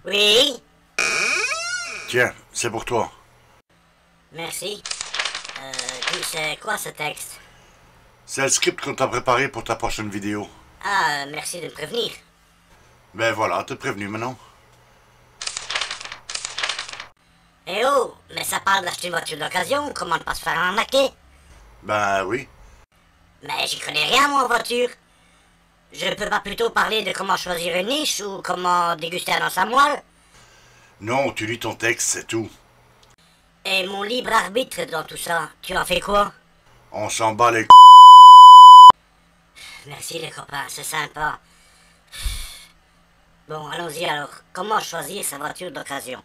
Oui? Tiens, c'est pour toi. Merci. Dis, c'est quoi ce texte? C'est le script qu'on t'a préparé pour ta prochaine vidéo. Ah, merci de me prévenir. Ben voilà, t'es prévenu maintenant. Eh oh, mais ça parle d'acheter une voiture d'occasion, comment ne pas se faire arnaquer? Ben oui. Mais j'y connais rien, moi, en voiture. Je peux pas plutôt parler de comment choisir une niche ou comment déguster un os à moelle? Non, tu lis ton texte, c'est tout. Et mon libre arbitre dans tout ça, tu en fais quoi? On s'en bat les Merci les copains, c'est sympa. Bon, allons-y alors. Comment choisir sa voiture d'occasion?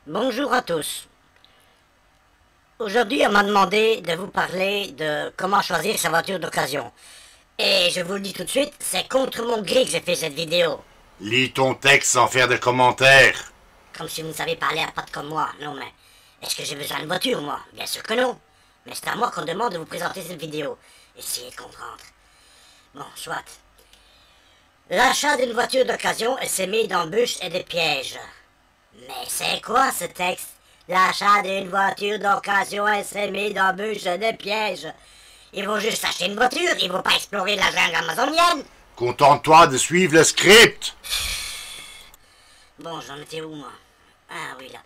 Bonjour à tous. Aujourd'hui, on m'a demandé de vous parler de comment choisir sa voiture d'occasion. Et je vous le dis tout de suite, c'est contre mon gré que j'ai fait cette vidéo. Lis ton texte sans faire de commentaires. Comme si vous ne savez parler à pattes comme moi. Non mais, est-ce que j'ai besoin d'une voiture, moi? Bien sûr que non. Mais c'est à moi qu'on demande de vous présenter cette vidéo. Essayez de comprendre. Bon, soit. L'achat d'une voiture d'occasion est semé d'embûches et de pièges. Mais c'est quoi ce texte? L'achat d'une voiture d'occasion est semé d'embûches et de pièges. Ils vont juste acheter une voiture, ils vont pas explorer la jungle amazonienne. Contente-toi de suivre le script. Bon, j'en étais où, moi? Ah oui, là.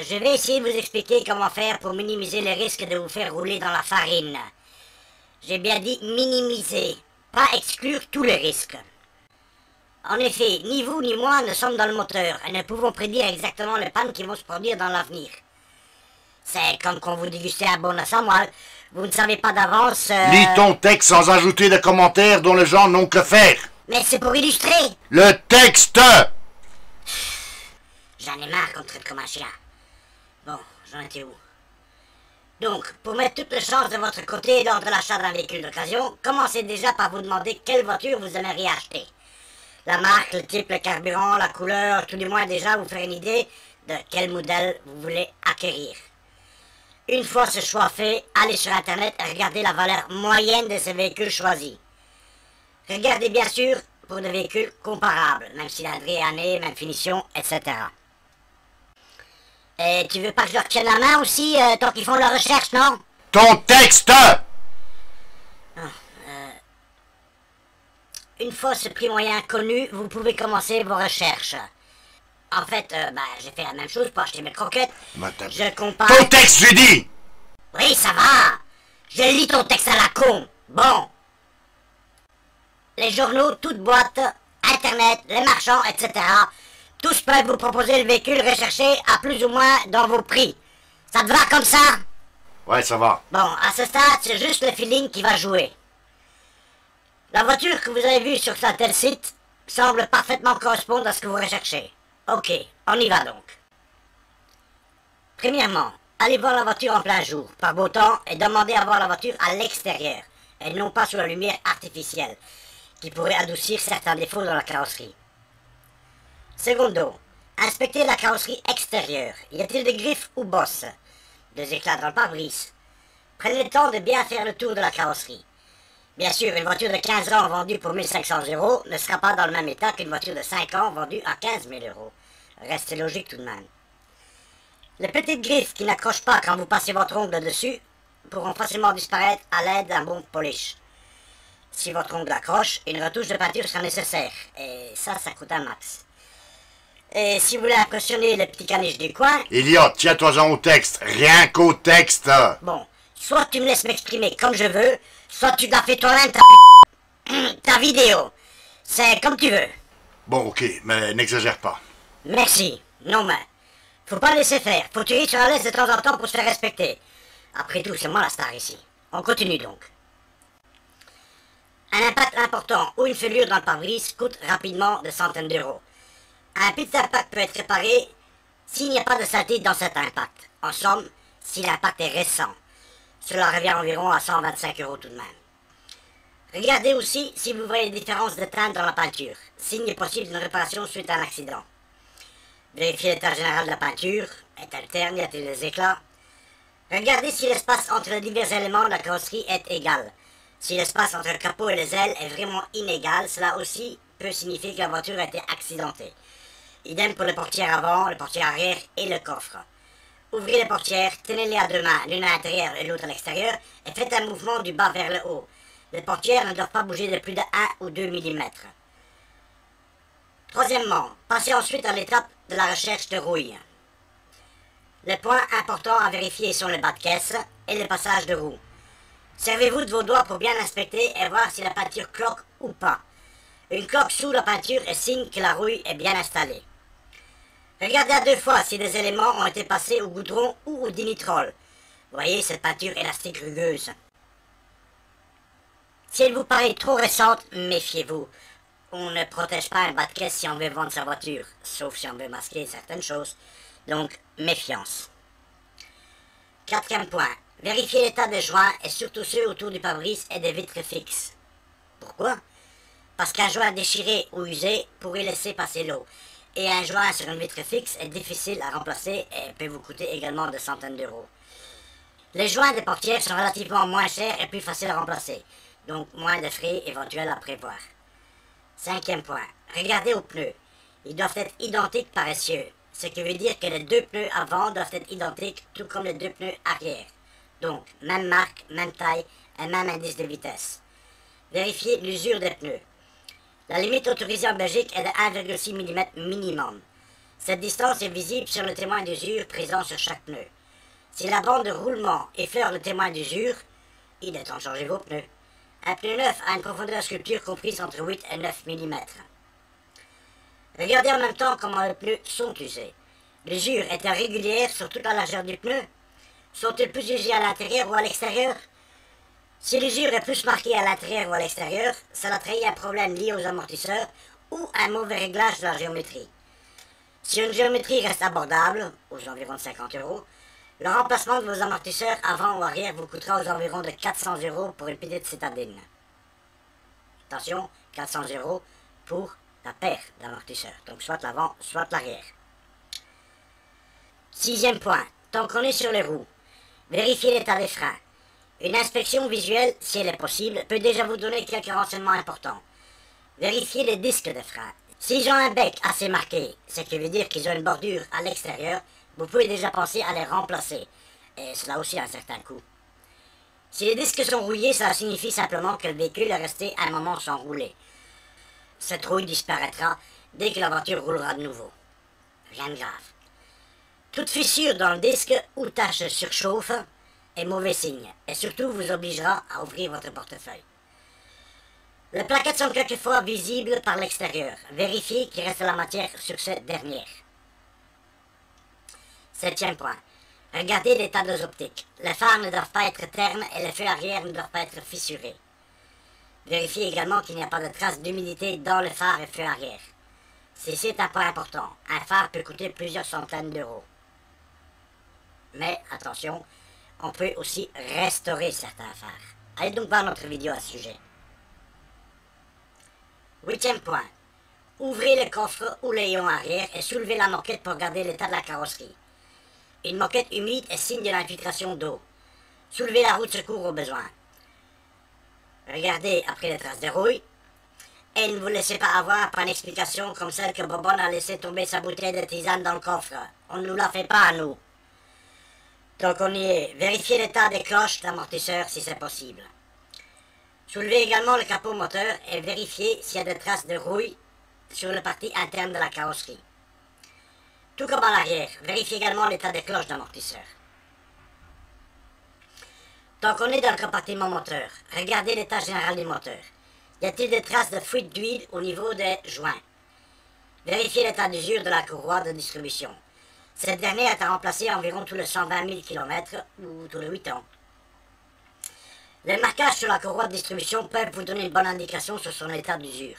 Je vais essayer de vous expliquer comment faire pour minimiser les risques de vous faire rouler dans la farine. J'ai bien dit minimiser, pas exclure tous les risques. En effet, ni vous ni moi ne sommes dans le moteur et ne pouvons prédire exactement les pannes qui vont se produire dans l'avenir. C'est comme quand vous dégustez un bon os à moelle, vous ne savez pas d'avance... Lis ton texte sans ajouter de commentaires dont les gens n'ont que faire. Mais c'est pour illustrer. Le texte! J'en ai marre qu'on me traite comme un chien. Bon, j'en étais où? Donc, pour mettre toutes les chances de votre côté lors de l'achat d'un véhicule d'occasion, commencez déjà par vous demander quelle voiture vous aimeriez acheter. La marque, le type, le carburant, la couleur, tout du moins déjà vous faire une idée de quel modèle vous voulez acquérir. Une fois ce choix fait, allez sur internet et regardez la valeur moyenne de ces véhicules choisis. Regardez bien sûr pour des véhicules comparables, même cylindrée, année, même finition, etc. Et tu veux pas que je leur tienne la main aussi, tant qu'ils font leur recherche, non? Ton texte! Une fois ce prix moyen connu, vous pouvez commencer vos recherches. En fait, j'ai fait la même chose pour acheter mes croquettes. Je compare... Ton texte, j'ai dit! Oui, ça va. Je lis ton texte à la con. Bon. Les journaux, toutes boîtes, internet, les marchands, etc. Tous peuvent vous proposer le véhicule recherché à plus ou moins dans vos prix. Ça te va comme ça? Ouais, ça va. Bon, à ce stade, c'est juste le feeling qui va jouer. La voiture que vous avez vue sur un tel site semble parfaitement correspondre à ce que vous recherchez. Ok, on y va donc. Premièrement, allez voir la voiture en plein jour, par beau temps, et demandez à voir la voiture à l'extérieur, et non pas sous la lumière artificielle, qui pourrait adoucir certains défauts dans la carrosserie. Secondo, inspectez la carrosserie extérieure. Y a-t-il des griffes ou bosses? Des éclats dans le pare-brise? Prenez le temps de bien faire le tour de la carrosserie. Bien sûr, une voiture de 15 ans vendue pour 1500 € ne sera pas dans le même état qu'une voiture de 5 ans vendue à 15 000 €. Restez logique tout de même. Les petites griffes qui n'accrochent pas quand vous passez votre ongle dessus pourront facilement disparaître à l'aide d'un bon polish. Si votre ongle accroche, une retouche de peinture sera nécessaire, et ça coûte un max. Et si vous voulez impressionner les petits caniches du coin... Elliot, tiens-toi-en au texte, rien qu'au texte. Bon, soit tu me laisses m'exprimer comme je veux, soit tu l'as fait toi-même ta vidéo. C'est comme tu veux. Bon, ok, mais n'exagère pas. Merci. Non mais, faut pas laisser faire. Faut tirer sur la laisse de temps en temps pour se faire respecter. Après tout, c'est moi la star ici. On continue donc. Un impact important ou une fêlure dans le pare-brise coûte rapidement des centaines d'euros. Un petit impact peut être réparé s'il n'y a pas de saleté dans cet impact. En somme, si l'impact est récent. Cela revient environ à 125 € tout de même. Regardez aussi si vous voyez des différences de teinte dans la peinture, signe possible d'une réparation suite à un accident. Vérifiez l'état général de la peinture, est-elle terne, y a-t-il des éclats? Regardez si l'espace entre les divers éléments de la carrosserie est égal. Si l'espace entre le capot et les ailes est vraiment inégal, cela aussi peut signifier que la voiture a été accidentée. Idem pour les portières avant, les portières arrière et le coffre. Ouvrez les portières, tenez-les à deux mains, l'une à l'intérieur et l'autre à l'extérieur, et faites un mouvement du bas vers le haut. Les portières ne doivent pas bouger de plus de 1 ou 2 mm. Troisièmement, passez ensuite à l'étape de la recherche de rouille. Les points importants à vérifier sont les bas de caisse et les passages de roue. Servez-vous de vos doigts pour bien inspecter et voir si la peinture cloque ou pas. Une cloque sous la peinture est signe que la rouille est bien installée. Regardez à deux fois si des éléments ont été passés au goudron ou au dinitrol. Voyez cette peinture élastique rugueuse. Si elle vous paraît trop récente, méfiez-vous. On ne protège pas un bas de caisse si on veut vendre sa voiture, sauf si on veut masquer certaines choses. Donc, méfiance. Quatrième point. Vérifiez l'état des joints et surtout ceux autour du pare-brise et des vitres fixes. Pourquoi? Parce qu'un joint déchiré ou usé pourrait laisser passer l'eau. Et un joint sur une vitre fixe est difficile à remplacer et peut vous coûter également des centaines d'euros. Les joints des portières sont relativement moins chers et plus faciles à remplacer, donc moins de frais éventuels à prévoir. Cinquième point, regardez aux pneus. Ils doivent être identiques par essieu, ce qui veut dire que les deux pneus avant doivent être identiques, tout comme les deux pneus arrière. Donc, même marque, même taille et même indice de vitesse. Vérifiez l'usure des pneus. La limite autorisée en Belgique est de 1,6 mm minimum. Cette distance est visible sur le témoin d'usure présent sur chaque pneu. Si la bande de roulement effleure le témoin d'usure, il est temps de changer vos pneus. Un pneu neuf a une profondeur de sculpture comprise entre 8 et 9 mm. Regardez en même temps comment les pneus sont usés. L'usure est-elle régulière sur toute la largeur du pneu? Sont-ils plus usés à l'intérieur ou à l'extérieur? Si l'usure est plus marquée à l'intérieur ou à l'extérieur, cela trahit un problème lié aux amortisseurs ou un mauvais réglage de la géométrie. Si une géométrie reste abordable, aux environs de 50 €, le remplacement de vos amortisseurs avant ou arrière vous coûtera aux environs de 400 € pour une petite citadine. Attention, 400 € pour la paire d'amortisseurs, donc soit l'avant, soit l'arrière. Sixième point, tant qu'on est sur les roues, vérifiez l'état des freins. Une inspection visuelle, si elle est possible, peut déjà vous donner quelques renseignements importants. Vérifiez les disques de frein. S'ils ont un bec assez marqué, ce qui veut dire qu'ils ont une bordure à l'extérieur, vous pouvez déjà penser à les remplacer, et cela aussi a un certain coût. Si les disques sont rouillés, cela signifie simplement que le véhicule est resté un moment sans rouler. Cette rouille disparaîtra dès que la voiture roulera de nouveau. Rien de grave. Toute fissure dans le disque ou tache de surchauffe est mauvais signe, et surtout vous obligera à ouvrir votre portefeuille. Les plaquettes sont quelquefois visibles par l'extérieur. Vérifiez qu'il reste de la matière sur cette dernière. Septième point. Regardez l'état des optiques. Les phares ne doivent pas être ternes et les feux arrière ne doivent pas être fissurés. Vérifiez également qu'il n'y a pas de traces d'humidité dans les phares et feux arrière. Ceci est un point important. Un phare peut coûter plusieurs centaines d'euros. Mais attention, on peut aussi restaurer certains phares. Allez donc voir notre vidéo à ce sujet. Huitième point. Ouvrez le coffre ou l'ayon arrière et soulevez la moquette pour regarder l'état de la carrosserie. Une moquette humide est signe de l'infiltration d'eau. Soulevez la roue de secours au besoin. Regardez après les traces de rouille. Et ne vous laissez pas avoir par une explication comme celle que Bobon a laissé tomber sa bouteille de tisane dans le coffre. On ne nous la fait pas à nous. Donc on y est. Vérifiez l'état des cloches d'amortisseur si c'est possible. Soulevez également le capot moteur et vérifiez s'il y a des traces de rouille sur la partie interne de la carrosserie. Tout comme à l'arrière, vérifiez également l'état des cloches d'amortisseur. Tant qu'on est dans le compartiment moteur, regardez l'état général du moteur. Y a-t-il des traces de fuite d'huile au niveau des joints? Vérifiez l'état d'usure de la courroie de distribution. Cette dernière est à remplacer environ tous les 120 000 km ou tous les 8 ans. Les marquages sur la courroie de distribution peuvent vous donner une bonne indication sur son état d'usure.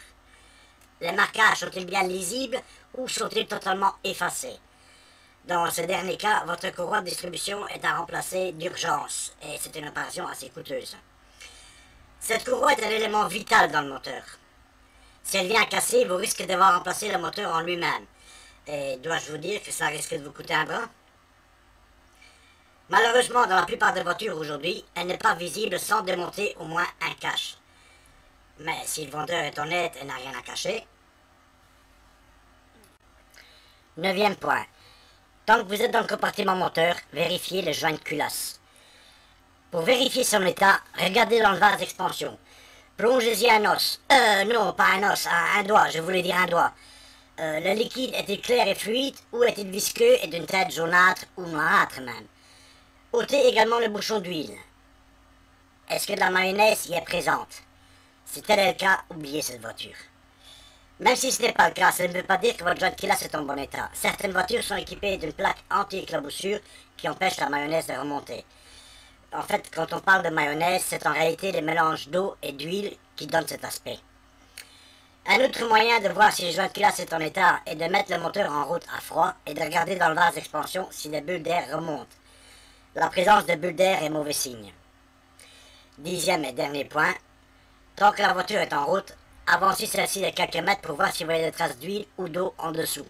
Les marquages sont-ils bien lisibles ou sont-ils totalement effacés? Dans ce dernier cas, votre courroie de distribution est à remplacer d'urgence et c'est une opération assez coûteuse. Cette courroie est un élément vital dans le moteur. Si elle vient à casser, vous risquez de devoir remplacer le moteur en lui-même. Et dois-je vous dire que ça risque de vous coûter un bras? Malheureusement, dans la plupart des voitures aujourd'hui, elle n'est pas visible sans démonter au moins un cache. Mais si le vendeur est honnête et n'a rien à cacher. 9e point. Tant que vous êtes dans le compartiment moteur, vérifiez le joint de culasse. Pour vérifier son état, regardez dans le vase d'expansion. Plongez-y un os. Non, pas un os, un doigt, je voulais dire un doigt. Le liquide est-il clair et fluide ou est-il visqueux et d'une teinte jaunâtre ou noirâtre même? Ôtez également le bouchon d'huile. Est-ce que de la mayonnaise y est présente? Si tel est le cas, oubliez cette voiture. Même si ce n'est pas le cas, ça ne veut pas dire que votre joint de culasse est en bon état. Certaines voitures sont équipées d'une plaque anti-éclaboussure qui empêche la mayonnaise de remonter. En fait, quand on parle de mayonnaise, c'est en réalité les mélanges d'eau et d'huile qui donnent cet aspect. Un autre moyen de voir si le joint de culasse est en état est de mettre le moteur en route à froid et de regarder dans le vase d'expansion si les bulles d'air remontent. La présence de bulles d'air est mauvais signe. 10e et dernier point. Tant que la voiture est en route, avancez celle-ci de quelques mètres pour voir si vous voyez des traces d'huile ou d'eau en dessous.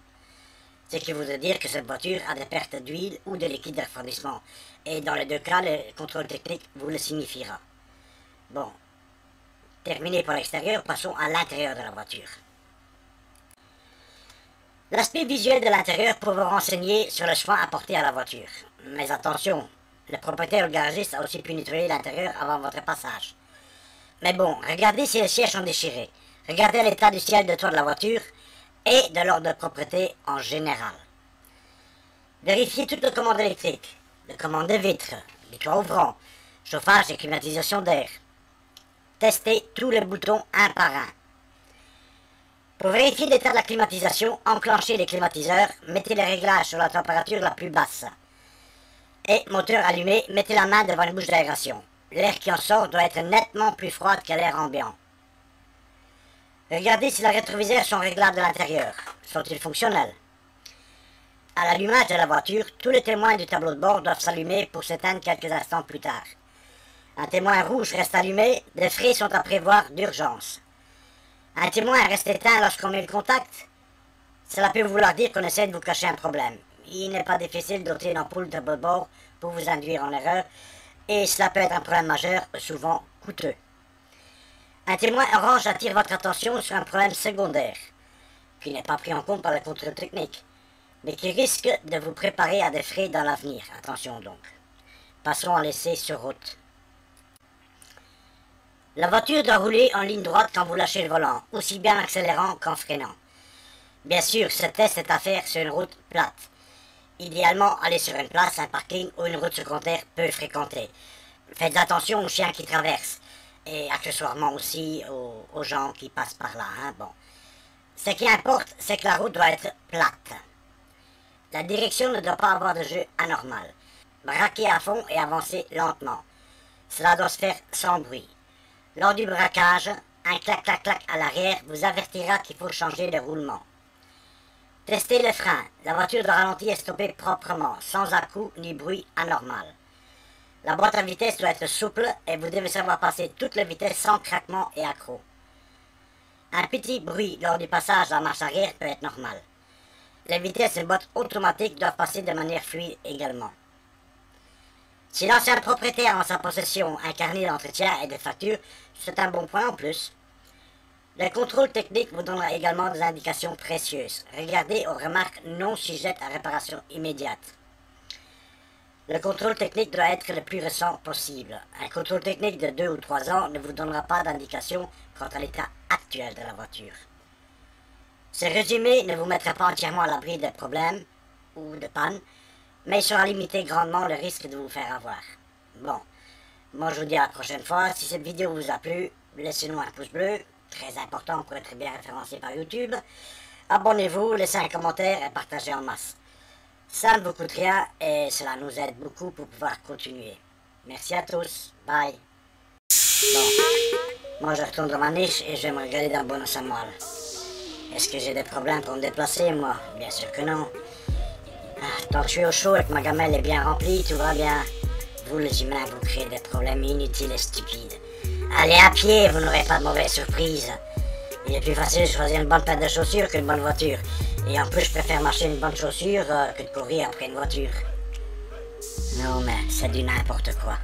Ce qui voudrait dire que cette voiture a des pertes d'huile ou de liquide de refroidissement. Et dans les deux cas, le contrôle technique vous le signifiera. Bon. Terminé pour l'extérieur, passons à l'intérieur de la voiture. L'aspect visuel de l'intérieur peut vous renseigner sur le soin apporté à la voiture. Mais attention, le propriétaire ou le garagiste a aussi pu nettoyer l'intérieur avant votre passage. Mais bon, regardez si les sièges sont déchirés. Regardez l'état du ciel de toit de la voiture et de l'ordre de propreté en général. Vérifiez toutes les commandes électriques, les commandes de vitres, les toits ouvrants, chauffage et climatisation d'air. Testez tous les boutons un par un. Pour vérifier l'état de la climatisation, enclenchez les climatiseurs, mettez les réglages sur la température la plus basse. Et, moteur allumé, mettez la main devant une bouche d'aération. L'air qui en sort doit être nettement plus froid que l'air ambiant. Regardez si les rétroviseurs sont réglables de l'intérieur. Sont-ils fonctionnels? À l'allumage de la voiture, tous les témoins du tableau de bord doivent s'allumer pour s'éteindre quelques instants plus tard. Un témoin rouge reste allumé, les frais sont à prévoir d'urgence. Un témoin reste éteint lorsqu'on met le contact. Cela peut vouloir dire qu'on essaie de vous cacher un problème. Il n'est pas difficile d'ôter une ampoule de tableau de bord pour vous induire en erreur, et cela peut être un problème majeur, souvent coûteux. Un témoin orange attire votre attention sur un problème secondaire, qui n'est pas pris en compte par le contrôle technique, mais qui risque de vous préparer à des frais dans l'avenir. Attention donc. Passons à l'essai sur route. La voiture doit rouler en ligne droite quand vous lâchez le volant, aussi bien en accélérant qu'en freinant. Bien sûr, ce test est à faire sur une route plate. Idéalement, allez sur une place, un parking ou une route secondaire peu fréquentée. Faites attention aux chiens qui traversent, et accessoirement aussi aux gens qui passent par là. Bon. Ce qui importe, c'est que la route doit être plate. La direction ne doit pas avoir de jeu anormal. Braquez à fond et avancez lentement. Cela doit se faire sans bruit. Lors du braquage, un clac-clac-clac à l'arrière vous avertira qu'il faut changer de roulement. Testez le frein. La voiture doit ralentir et stopper proprement, sans à-coups ni bruit anormal. La boîte à vitesse doit être souple et vous devez savoir passer toutes les vitesses sans craquement et accroc. Un petit bruit lors du passage à la marche arrière peut être normal. Les vitesses de boîte automatique doivent passer de manière fluide également. Si l'ancien propriétaire a en sa possession un carnet d'entretien et de factures, c'est un bon point en plus. Le contrôle technique vous donnera également des indications précieuses. Regardez aux remarques non sujettes à réparation immédiate. Le contrôle technique doit être le plus récent possible. Un contrôle technique de 2 ou 3 ans ne vous donnera pas d'indication quant à l'état actuel de la voiture. Ce résumé ne vous mettra pas entièrement à l'abri de problèmes ou de panne, mais il sera limité grandement le risque de vous faire avoir. Bon, moi je vous dis à la prochaine fois. Si cette vidéo vous a plu, laissez-nous un pouce bleu, très important pour être bien référencé par YouTube. Abonnez-vous, laissez un commentaire et partagez en masse. Ça ne vous coûte rien et cela nous aide beaucoup pour pouvoir continuer. Merci à tous, bye. Bon, moi je retourne dans ma niche et je vais me regarder dans Bon Samuel. Est-ce que j'ai des problèmes pour me déplacer, moi? Bien sûr que non. Ah, Tant que je suis au chaud et que ma gamelle est bien remplie, tout va bien. Vous les humains, vous créez des problèmes inutiles et stupides. Allez à pied, vous n'aurez pas de mauvaises surprises. Il est plus facile de choisir une bonne paire de chaussures qu'une bonne voiture. Et en plus, je préfère marcher une bonne chaussure que de courir après une voiture. Non mais c'est du n'importe quoi.